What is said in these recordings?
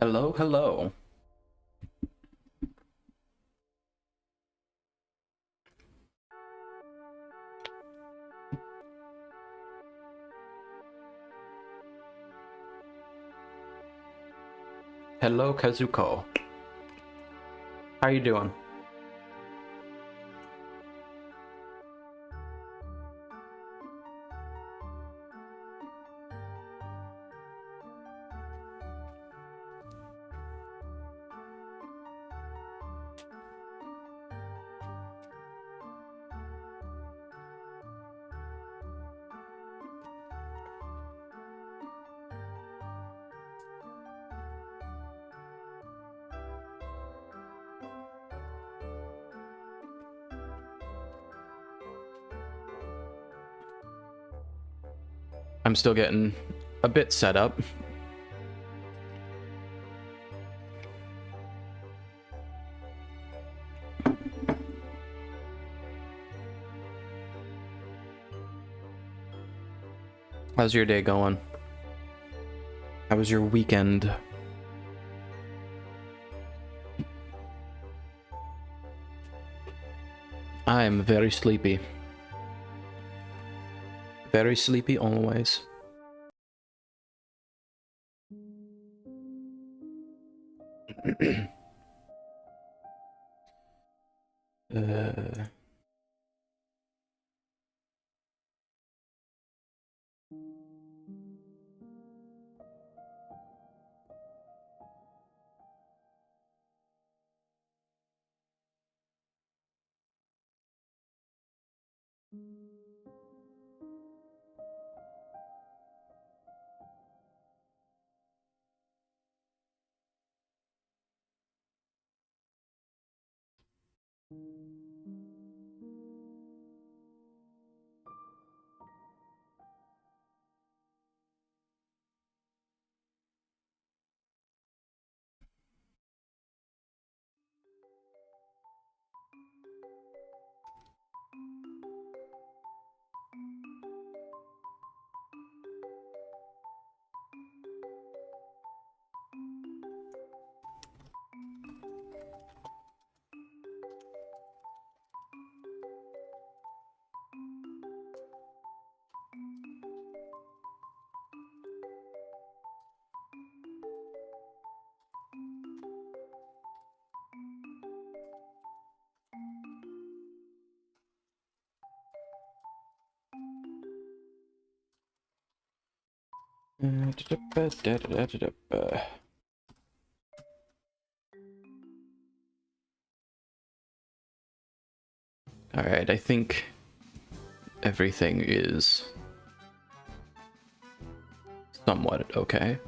Hello, hello. Hello, Kazuko. How you doing? I'm still getting a bit set up. How's your day going? How was your weekend? I'm very sleepy. Very sleepy always. uh... Alright, I think everything is somewhat okay.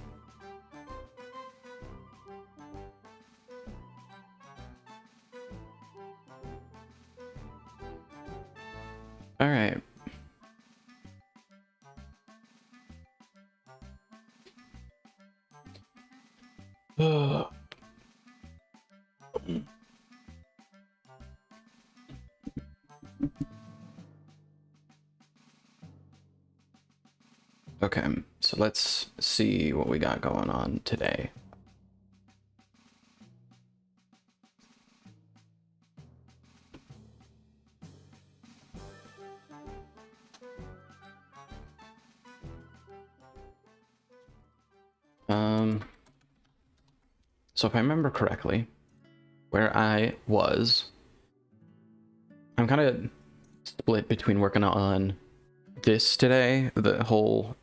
Alright. Okay, so let's see what we got going on today. So if I remember correctly, where I was, I'm kind of split between working on this today, the whole,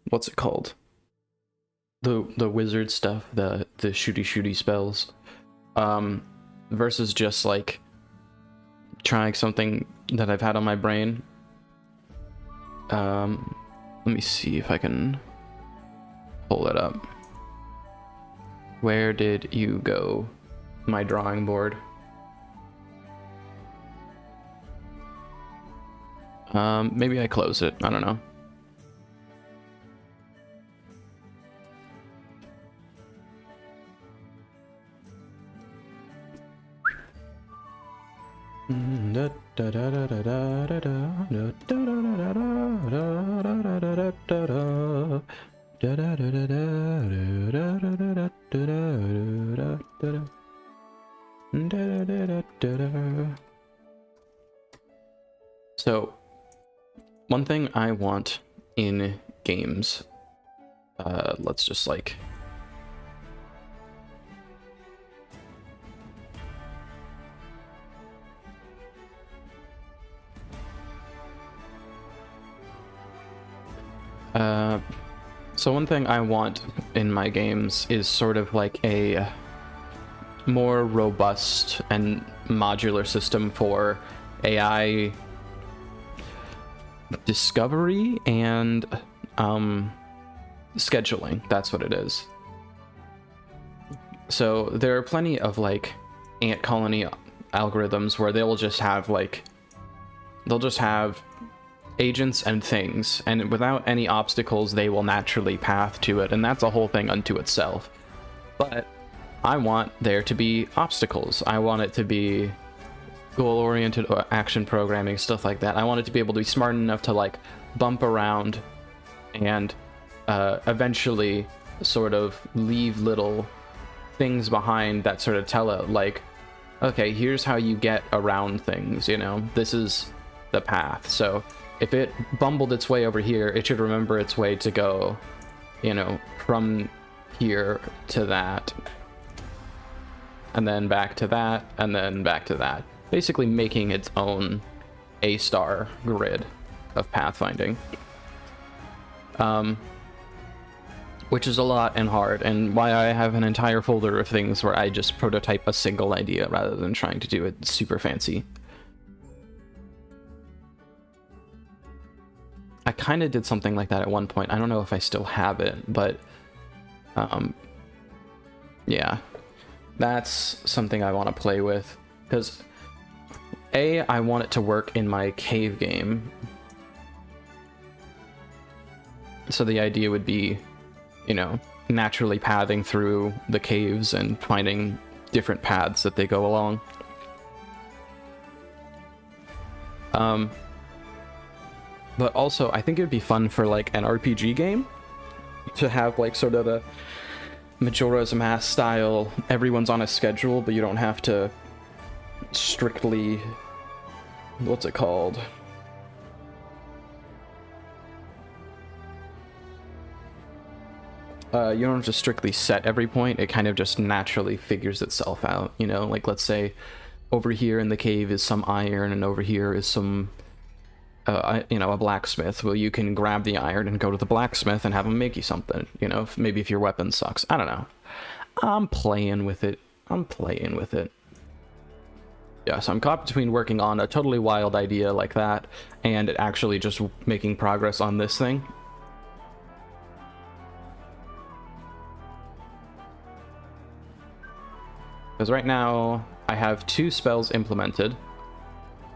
what's it called? The wizard stuff, the shooty spells, versus just like trying something that I've had on my brain. Let me see if I can pull it up. Where did you go? My drawing board. Maybe I closed it. I don't know. So, one thing I want in games, let's just like... So one thing I want in my games is sort of like a more robust and modular system for AI discovery and scheduling. That's what it is. So there are plenty of like ant colony algorithms where they'll just have agents and things, and without any obstacles they will naturally path to it, and that's a whole thing unto itself. But I want there to be obstacles. I want it to be goal-oriented action programming, stuff like that. I want it to be able to be smart enough to like bump around and eventually sort of leave little things behind that sort of tell it like, okay, here's how you get around things, you know, this is the path. So if it bumbled its way over here, it should remember its way to go, you know, from here to that, and then back to that, and then back to that. Basically making its own A-star grid of pathfinding. Which is a lot and hard, and why I have an entire folder of things where I just prototype a single idea rather than trying to do it super fancy. I kind of did something like that at one point. I don't know if I still have it, but yeah, that's something I want to play with, because I want it to work in my cave game. So the idea would be, you know, naturally pathing through the caves and finding different paths that they go along. But also, I think it would be fun for like an RPG game to have like sort of the Majora's Mask style, everyone's on a schedule, but you don't have to strictly, what's it called? You don't have to strictly set every point, it kind of just naturally figures itself out, you know? Like, let's say over here in the cave is some iron, and over here is some, you know, a blacksmith. Well, you can grab the iron and go to the blacksmith and have him make you something, you know, maybe if your weapon sucks. I don't know. I'm playing with it. Yeah, so I'm caught between working on a totally wild idea like that and actually just making progress on this thing. Because right now, I have 2 spells implemented,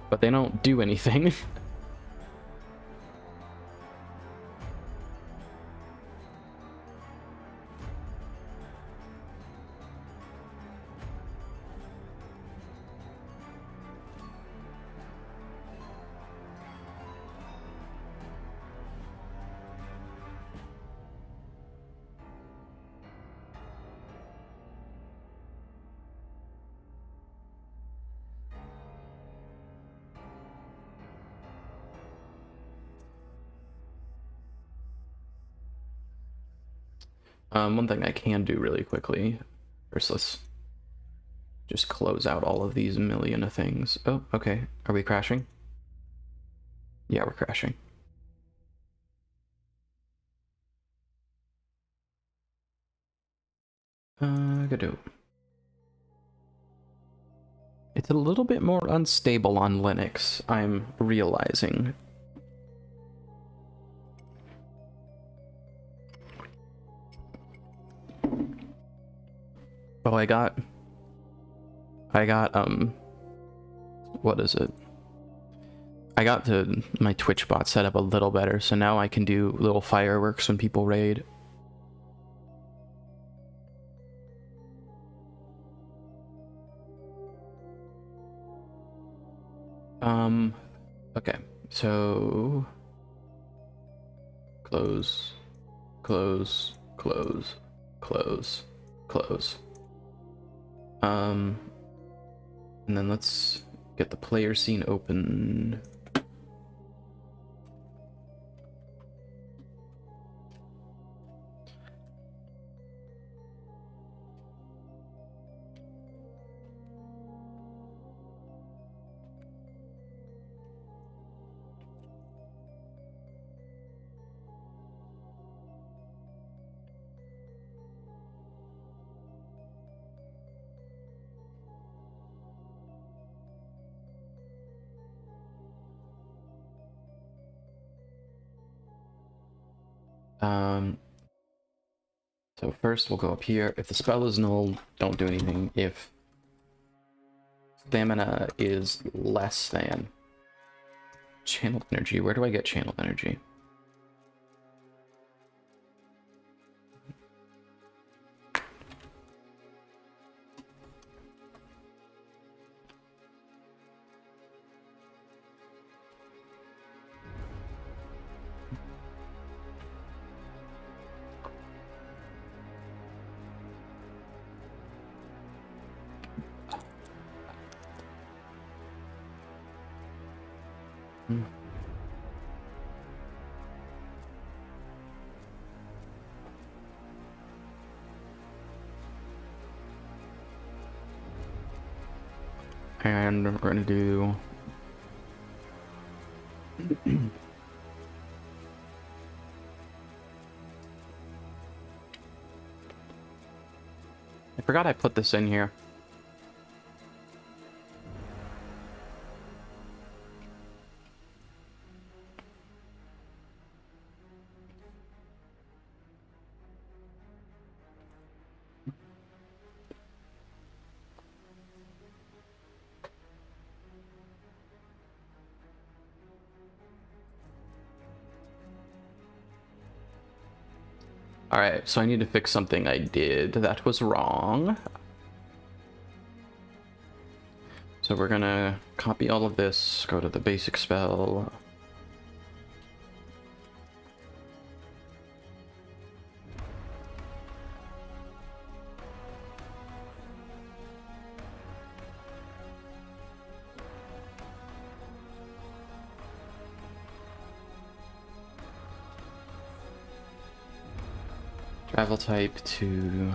but they don't do anything. One thing I can do really quickly, first let's just close out all of these million of things. Oh, okay. Are we crashing? Yeah, we're crashing. Godot. It's a little bit more unstable on Linux, I'm realizing. Oh, I got, what is it? I got my Twitch bot set up a little better, so now I can do little fireworks when people raid. Okay, so close. close, close, close, close. And then let's get the player scene open. So first we'll go up here. If the spell is null, don't do anything. If stamina is less than channeled energy, where do I get channeled energy? And we're going to do I forgot I put this in here. Alright, so I need to fix something I did that was wrong. So we're gonna copy all of this, go to the basic spell. Travel type to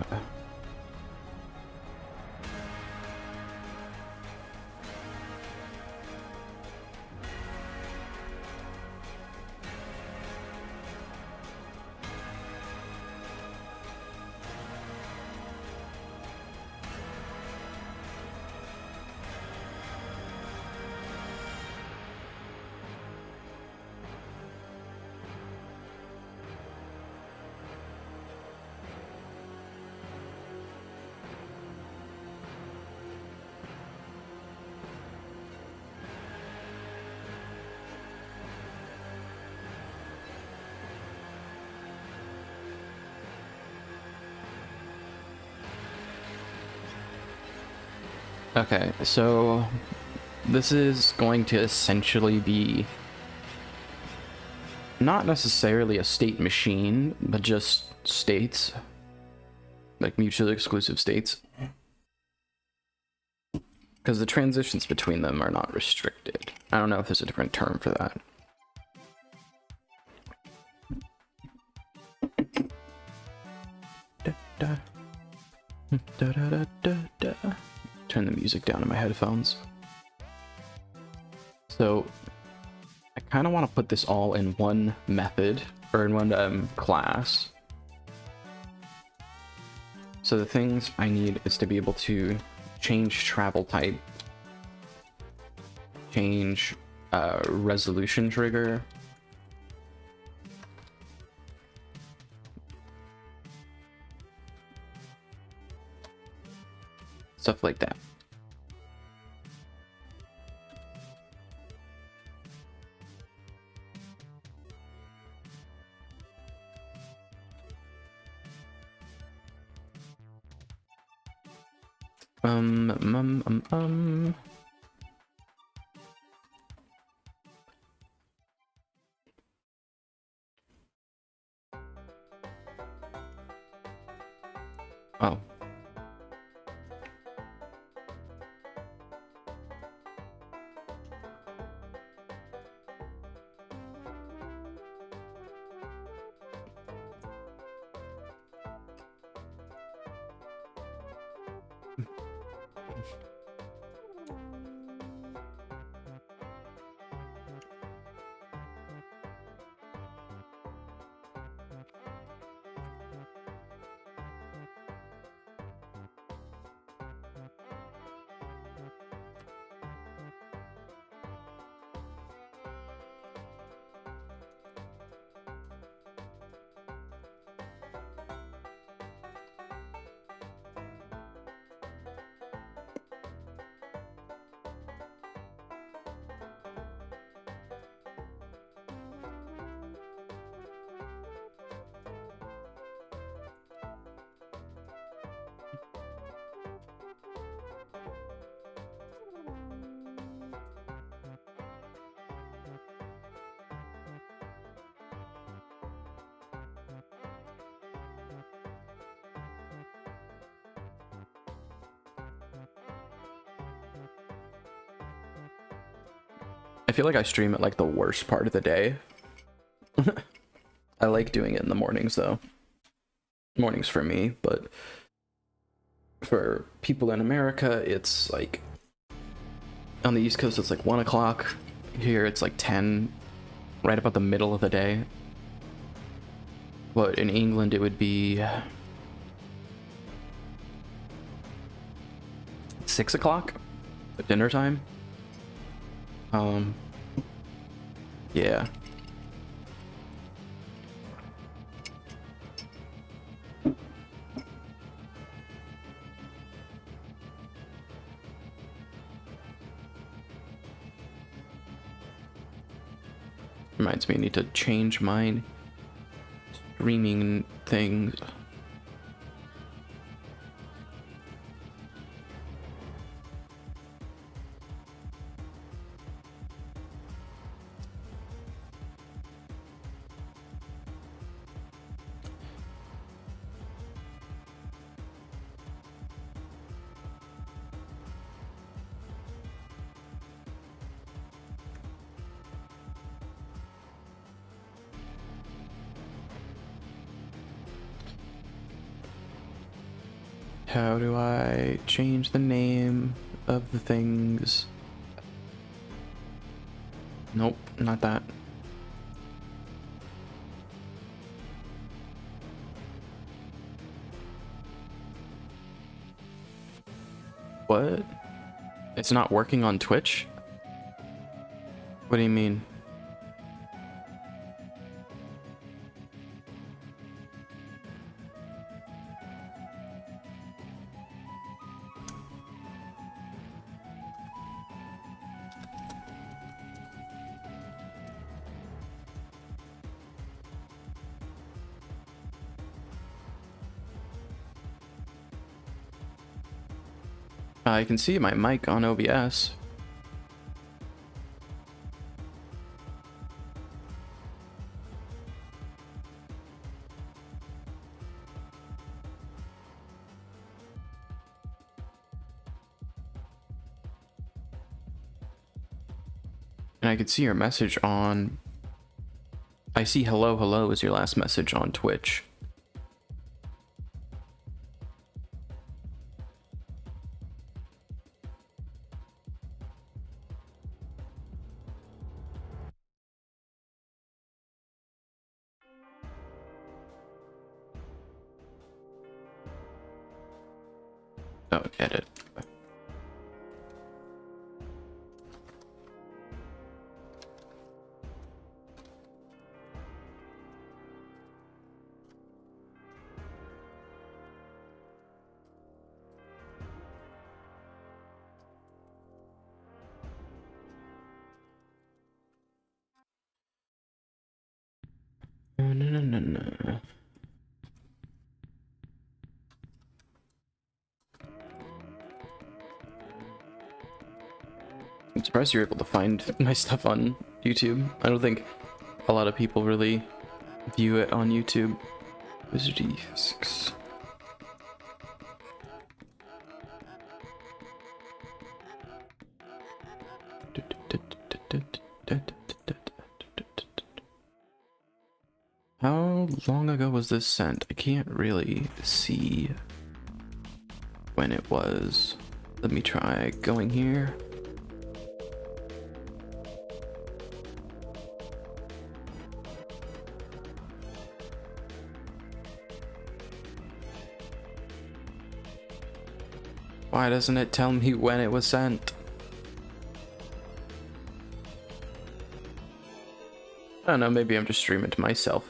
okay, so this is going to essentially be not necessarily a state machine, but just states, like mutually exclusive states, because the transitions between them are not restricted. I don't know if there's a different term for that. Da, da, da, da, da, da. Turn the music down in my headphones. So I kind of want to put this all in one method, or in one class. So the things I need is to be able to change travel type, change resolution trigger, stuff like that. Oh. I feel like I stream at like the worst part of the day. I like doing it in the mornings though. Mornings for me, but for people in America, it's like on the East Coast, it's like 1 o'clock. Here, it's like 10, right about the middle of the day. But in England, it would be 6 o'clock at dinner time. Yeah. Reminds me, I need to change my streaming things. How do I change the name of the things? Nope, not that. What? It's not working on Twitch? What do you mean? I can see my mic on OBS. And I could see your message on... I see hello, hello is your last message on Twitch. Oh, edit. No, no, no, no. I'm surprised you're able to find my stuff on YouTube. I don't think a lot of people really view it on YouTube. Wizardy 6. How long ago was this sent? I can't really see when it was. Let me try going here. Why doesn't it tell me when it was sent? I don't know, maybe I'm just streaming to myself.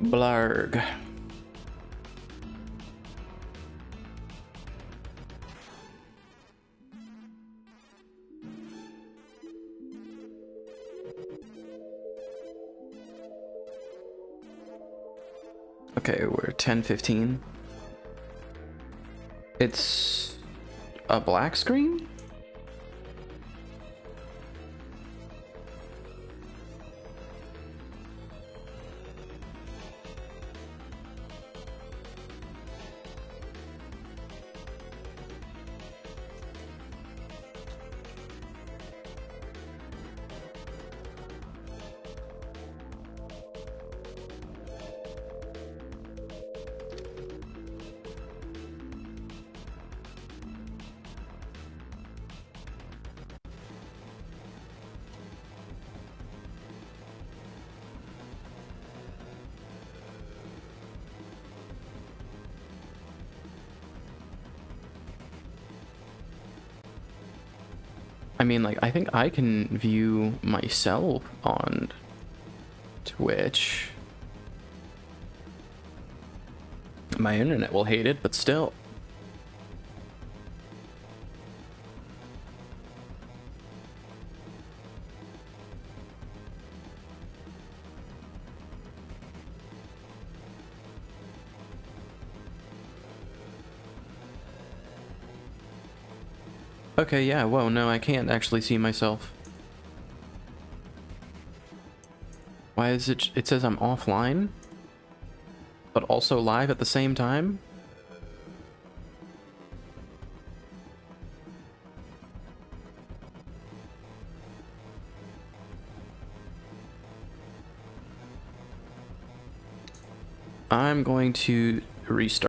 Blarg. Okay, we're 10:15. It's a black screen? I mean, like, I think I can view myself on Twitch. My internet will hate it, but still. Okay, yeah, whoa, no, I can't actually see myself. Why is it? It says I'm offline, but also live at the same time? I'm going to restart.